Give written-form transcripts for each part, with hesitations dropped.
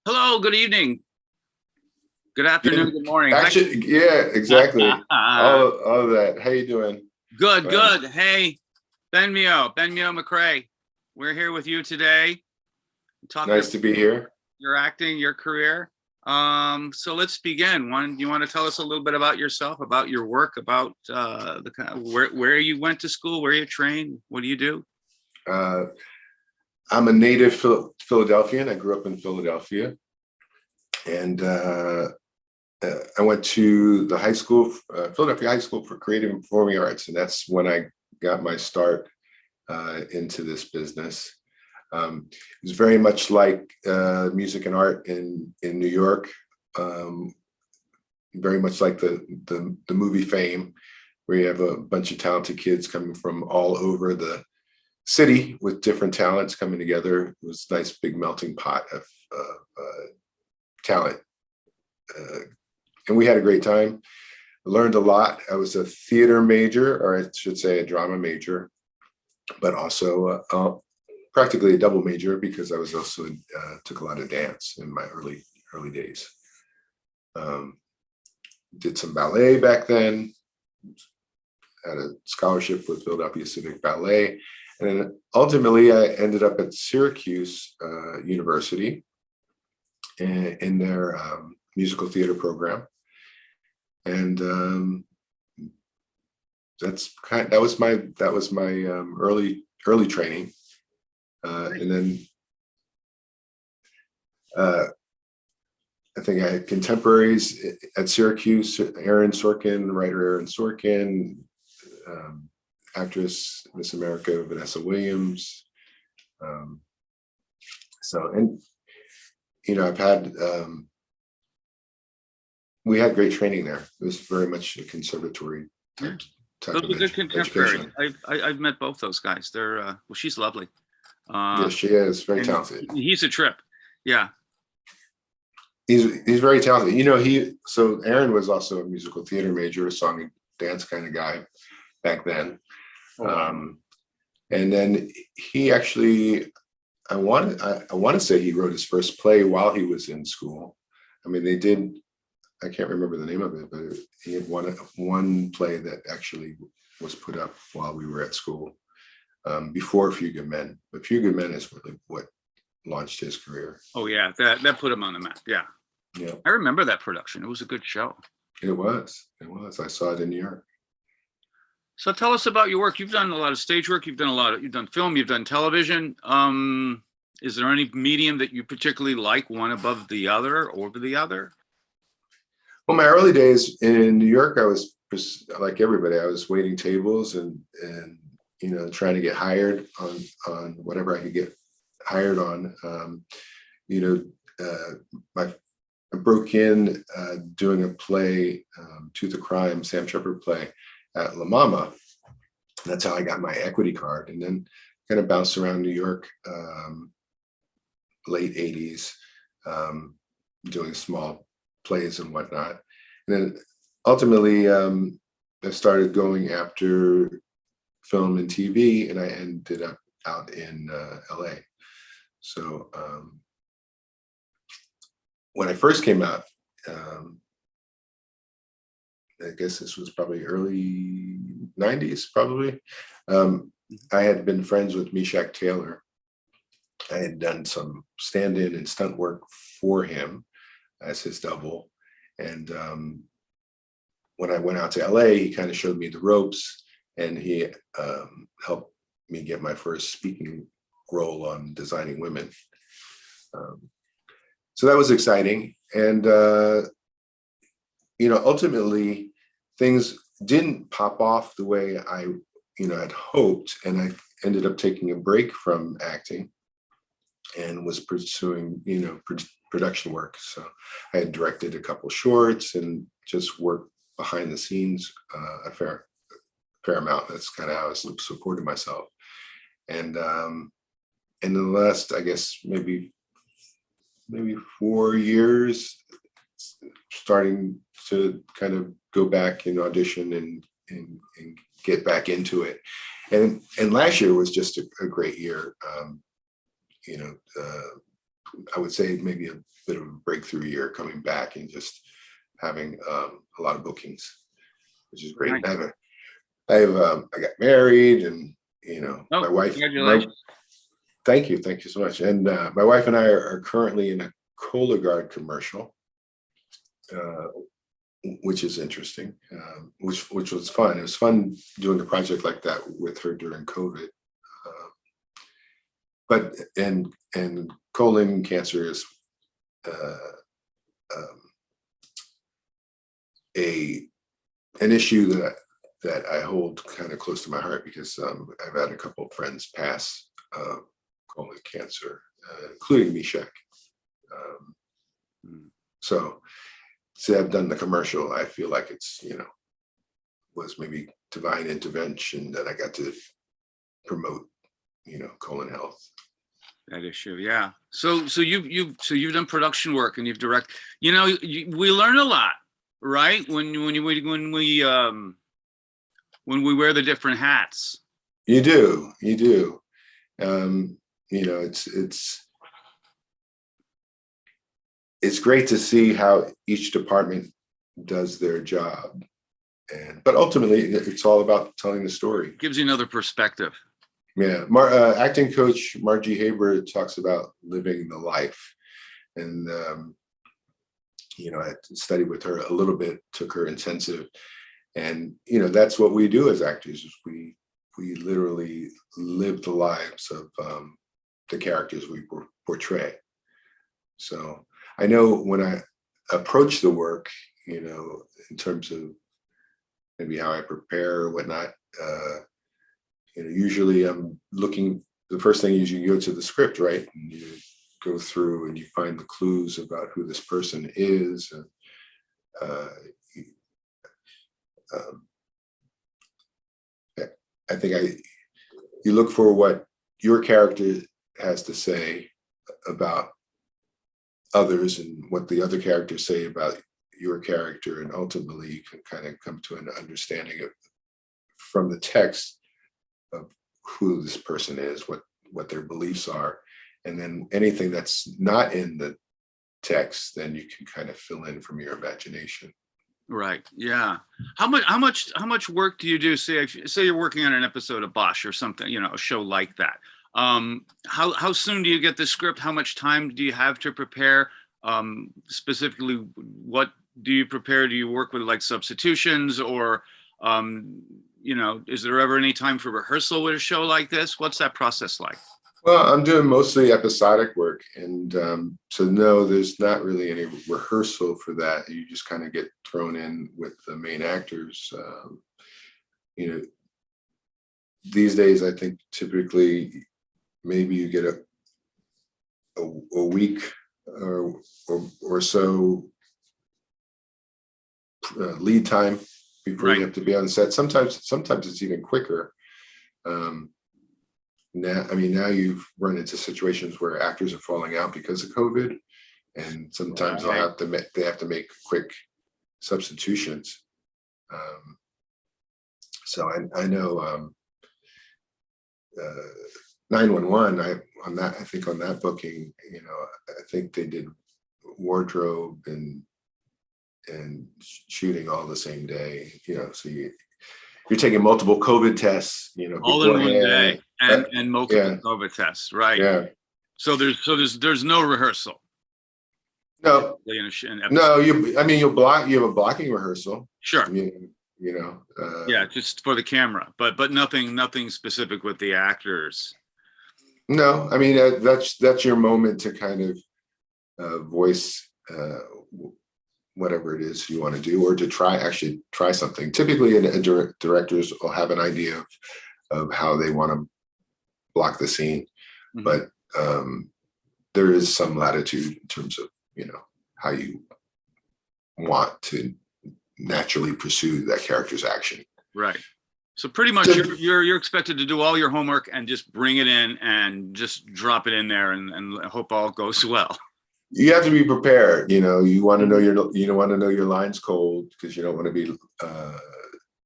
Hello, good evening, good afternoon, good morning. Hi. Actually, yeah, exactly. All of that. How you doing, Good, man? good. Hey, Benmio McCrea. We're here with you today, talking Nice about to be here. your acting, your career. So let's begin. You want to tell us a little bit about yourself, about your work, about the kind of where you went to school, where you trained, what do you do? Uh, I'm a native Philadelphian. I grew up in Philadelphia, and I went to the high school, Philadelphia High School for Creative and Performing Arts, and that's when I got my start into this business. It was very much like music and art in New York, very much like the movie Fame, where you have a bunch of talented kids coming from all over the city with different talents coming together. It was a nice big melting pot of talent, and we had a great time. I learned a lot. I was a theater major, or I should say a drama major, but also practically a double major because I was also took a lot of dance in my early days. Did some ballet back then. Had a scholarship with Philadelphia Civic Ballet, and then ultimately I ended up at Syracuse University in their musical theater program, and that was my early training. And then I think I had contemporaries at Syracuse, Aaron Sorkin, writer Aaron Sorkin, actress Miss America Vanessa Williams. And I've had we had great training there. It was very much a conservatory type Those of are good contemporaries. education. I've met both those guys. They're well, she's lovely. Yes, she is very talented. He's a trip. Yeah. He's very talented. So Aaron was also a musical theater major, a song and dance kind of guy back then. Oh, wow. And then he actually, I want to say he wrote his first play while he was in school. I mean, I can't remember the name of it, but he had one play that actually was put up while we were at school, before A Few Good Men. But A Few Good Men is really what launched his career. Oh yeah, that put him on the map. Yeah. Yeah. I remember that production. It was a good show. It was. I saw it in New York. So tell us about your work. You've done a lot of stage work. You've done film. You've done television. Is there any medium that you particularly like, one above the other, over the other? Well, my early days in New York, I was like everybody. I was waiting tables and trying to get hired on whatever I could get hired on. I broke in doing a play, To the Crime, Sam Shepard play at La Mama. That's how I got my equity card, and then kind of bounced around New York, late 80s, doing small plays and whatnot. And then ultimately, I started going after film and TV, and I ended up out in LA. So when I first came out, I guess this was probably early 90s, probably. I had been friends with Meshach Taylor. I had done some stand-in and stunt work for him as his double. And when I went out to LA, he kind of showed me the ropes, and he helped me get my first speaking role on Designing Women. So that was exciting. And, ultimately things didn't pop off the way I, had hoped. And I ended up taking a break from acting and was pursuing, production work. So I had directed a couple shorts and just worked behind the scenes a fair amount. That's kind of how I supported myself. And in the last, I guess, maybe 4 years, starting to kind of go back and audition and get back into it. And last year was just a great year. I would say maybe a bit of a breakthrough year coming back and just having a lot of bookings, which is great. Nice. I got married, and Oh, my wife. congratulations. Thank you so much. And my wife and I are currently in a Cologuard commercial, uh, which is interesting. Which was fun. It was fun doing a project like that with her during COVID. But and colon cancer is uh, um, an issue that I hold kind of close to my heart, because I've had a couple of friends pass colon cancer, including Mishak. Um, so I've done the commercial. I feel like it's was maybe divine intervention that I got to promote colon health. That issue, yeah. So you've done production work and you've direct. We learn a lot, right? When we wear the different hats. You do. It's great to see how each department does their job, but ultimately it's all about telling the story. Gives you another perspective. Yeah, acting coach Margie Haber talks about living the life, and I studied with her a little bit, took her intensive, and that's what we do as actors. Is we literally live the lives of the characters we portray. So I know when I approach the work, in terms of maybe how I prepare or whatnot. Usually I'm looking, the first thing is you go to the script, right? And you go through and you find the clues about who this person is. And I think you look for what your character has to say about others and what the other characters say about your character. And ultimately you can kind of come to an understanding of, from the text, of who this person is, what their beliefs are. And then anything that's not in the text, then you can kind of fill in from your imagination. Right. Yeah. How much work do you do? Say you're working on an episode of Bosch or something, a show like that. How soon do you get the script? How much time do you have to prepare? Specifically, what do you prepare? Do you work with like substitutions, or is there ever any time for rehearsal with a show like this? What's that process like? Well, I'm doing mostly episodic work, and so no, there's not really any rehearsal for that. You just kind of get thrown in with the main actors. These days, I think typically maybe you get a week or so lead time before you have to be on set. Sometimes it's even quicker. Now you've run into situations where actors are falling out because of COVID, and sometimes they have to make quick substitutions. So I know 911. I think on that booking, I think they did wardrobe and shooting all the same day. So you're taking multiple COVID tests, all in one day, and multiple yeah. COVID tests, right? Yeah. So there's no rehearsal. No. No, you have a blocking rehearsal. Sure. Yeah, just for the camera, but nothing specific with the actors. No, that's your moment to kind of voice whatever it is you want to do, or to try something. Typically, directors will have an idea of how they want to block the scene, mm-hmm. but there is some latitude in terms of how you want to naturally pursue that character's action. Right. So pretty much you're expected to do all your homework and just bring it in and just drop it in there and hope all goes well. You have to be prepared. You want to know your lines cold, because you don't want to be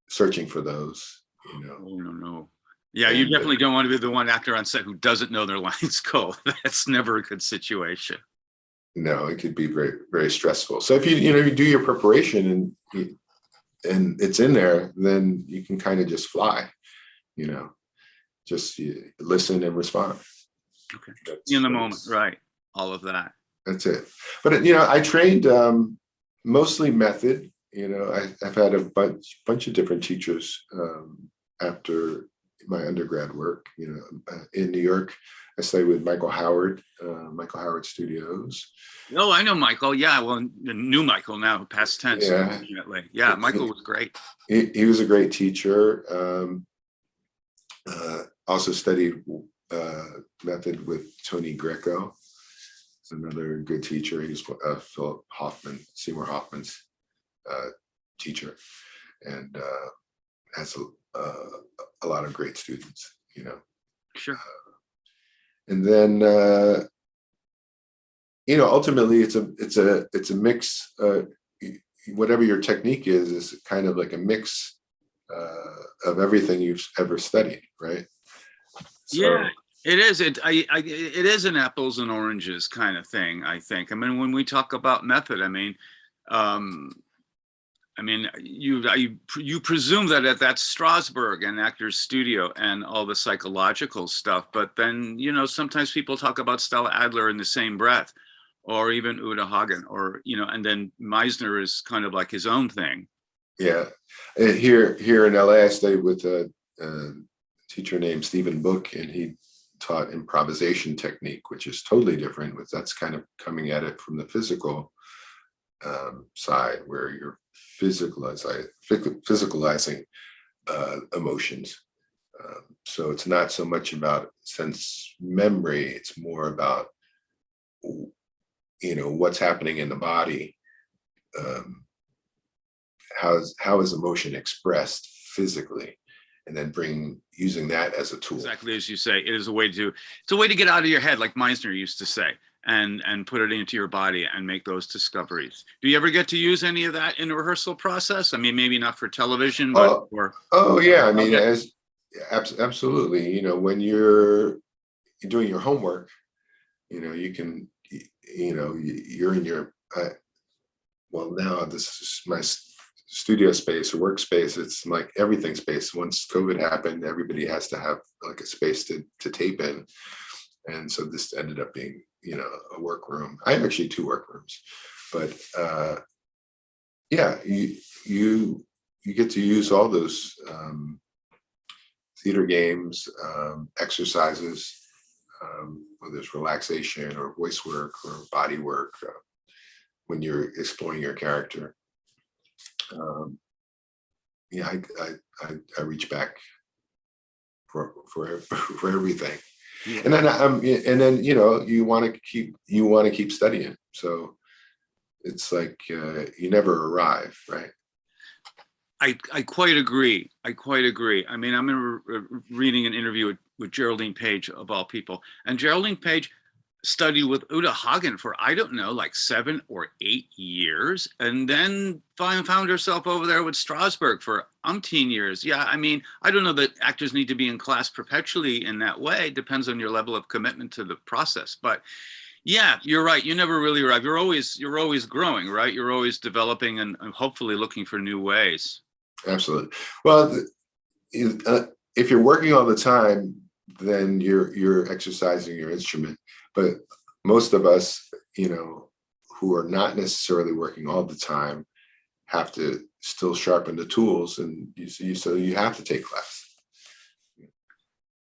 searching for those. No. Yeah, you And definitely don't want to be the one actor on set who doesn't know their lines cold. That's never a good situation. no, it could be very, very stressful. So if you do your preparation and it's in there, then you can kind of just fly, you know, just listen and respond. Okay. That's In the moment, that's right? All of that. that's it. But I trained mostly method. I've had a bunch of different teachers after my undergrad work. In New York, I studied with Michael Howard Studios. Oh, I know Michael. Yeah, well, the new Michael now, past tense, Yeah, unfortunately. Yeah, Michael was great. he was a great teacher. Also studied method with Tony Greco. It's another good teacher. He was Philip Hoffman, Seymour Hoffman's teacher, and has a lot of great students. Sure. And then ultimately it's a mix. Whatever your technique is kind of like a mix of everything you've ever studied, right? Yeah, So it is. It is an apples and oranges kind of thing, I think. I mean, when we talk about method, um, you presume that that's Strasberg and Actors Studio and all the psychological stuff, but then sometimes people talk about Stella Adler in the same breath, or even Uta Hagen, or and then Meisner is kind of like his own thing. yeah, here in LA, I studied with a teacher named Stephen Book, and he taught improvisation technique, which is totally different. That's kind of coming at it from the physical side, where you're physicalizing emotions. So it's not so much about sense memory; it's more about what's happening in the body. How is emotion expressed physically, and then using that as a tool. Exactly as you say, it's a way to get out of your head, like Meisner used to say, and put it into your body and make those discoveries. Do you ever get to use any of that in the rehearsal process? I mean, maybe not for television, but for oh yeah, I mean, absolutely. When you're doing your homework, you can, you're in your well, now this is my studio space or workspace. It's like everything space. Once COVID happened, everybody has to have like a space to tape in, and so this ended up being a workroom. I have actually 2 workrooms, but yeah, you get to use all those theater games, exercises, whether it's relaxation or voice work or body work, when you're exploring your character. Yeah, I reach back for everything, yeah. and then you want to keep studying. So it's like you never arrive, right? I quite agree. I mean, I'm reading an interview with Geraldine Page, of all people, and Geraldine Page studied with Uta Hagen for, I don't know, like 7 or 8 years, and then found herself over there with Strasberg for umpteen years. Yeah, I mean, I don't know that actors need to be in class perpetually in that way. It depends on your level of commitment to the process. But yeah, you're right. You never really arrive. You're always growing, right? You're always developing and hopefully looking for new ways. Absolutely. Well, if you're working all the time, then you're exercising your instrument. But most of us, who are not necessarily working all the time, have to still sharpen the tools, and so you have to take class.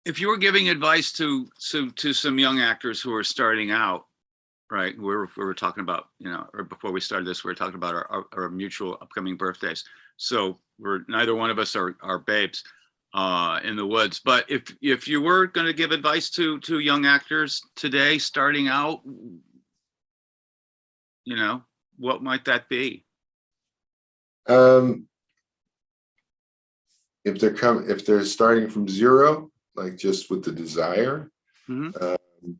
If you were giving advice to some young actors who are starting out, right? We were talking about, or before we started this, we were talking about our mutual upcoming birthdays. So neither one of us are babes in the woods. But if you were going to give advice to young actors today starting out, what might that be? If they're starting from zero, like just with the desire, Mm-hmm.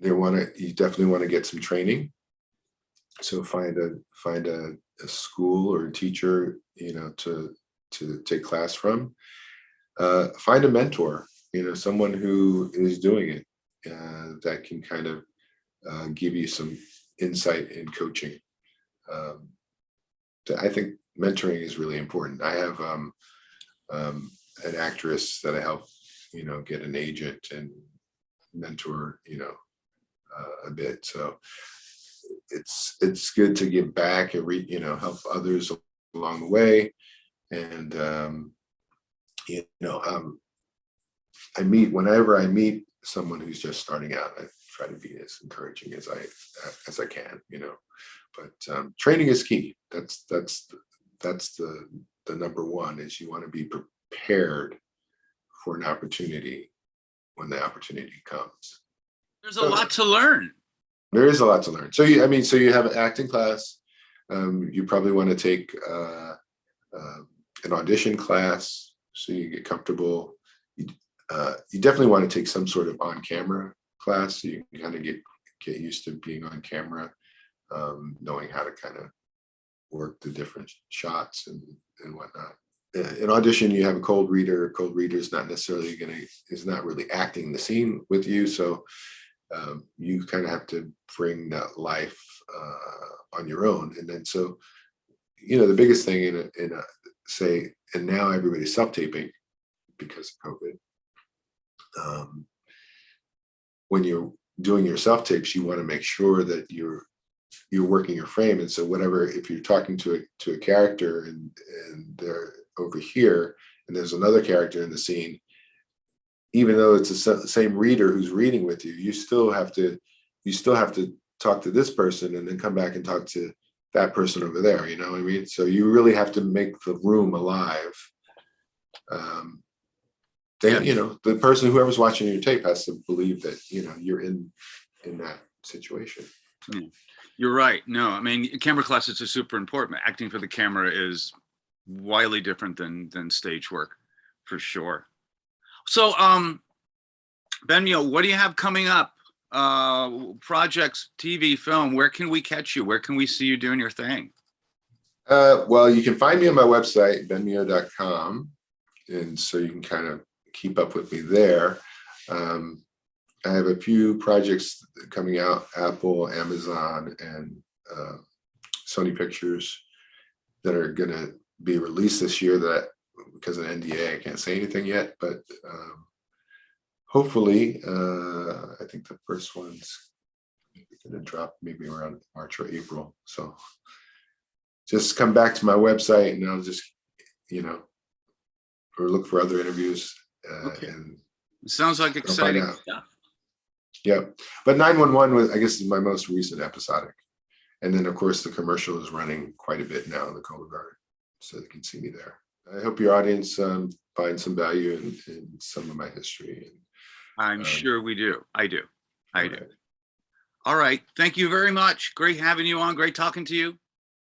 You definitely want to get some training. So find a school or a teacher, to take class from. find a mentor, someone who is doing it, that can kind of give you some insight in coaching. I think mentoring is really important. I have an actress that I help, get an agent and mentor, a bit. So it's good to give back and help others along the way. And whenever I meet someone who's just starting out, I try to be as encouraging as I can, but training is key. That's the number one, is you want to be prepared for an opportunity when the opportunity comes. There's a lot to learn. There is a lot to learn. So you have an acting class. You probably want to take an audition class so you get comfortable. You definitely want to take some sort of on-camera class so you can kind of get used to being on camera, knowing how to kind of work the different shots and whatnot. In audition, you have a cold reader. A cold reader is not necessarily is not really acting the scene with you, so you kind of have to bring that life on your own. And then so the biggest thing in a say, and now everybody's self-taping because of COVID. When you're doing your self-tapes, you want to make sure that you're working your frame. And so if you're talking to a character and they're over here and there's another character in the scene, even though it's the same reader who's reading with you, you still have to talk to this person and then come back and talk to that person over there. You know what I mean? So you really have to make the room alive. The person, whoever's watching your tape, has to believe that you're in that situation. So. You're right. No, I mean, camera classes are super important. Acting for the camera is wildly different than stage work, for sure. So, Benmio, what do you have coming up? Projects, TV, film. Where can we catch you? Where can we see you doing your thing? Well, you can find me on my website, benmio.com, and so you can kind of keep up with me there. I have a few projects coming out, Apple, Amazon, and Sony Pictures, that are going to be released this year. That, because of NDA, I can't say anything yet, but hopefully, I think the first one's going to drop maybe around March or April. So just come back to my website and I'll just, or look for other interviews. Okay. And sounds like exciting stuff. Yeah, but 911 I guess is my most recent episodic, and then of course the commercial is running quite a bit now in the Color Garden, so they can see me there. I hope your audience finds some value in some of my history. I'm sure we do. I do. Right. All right. Thank you very much. Great having you on. Great talking to you.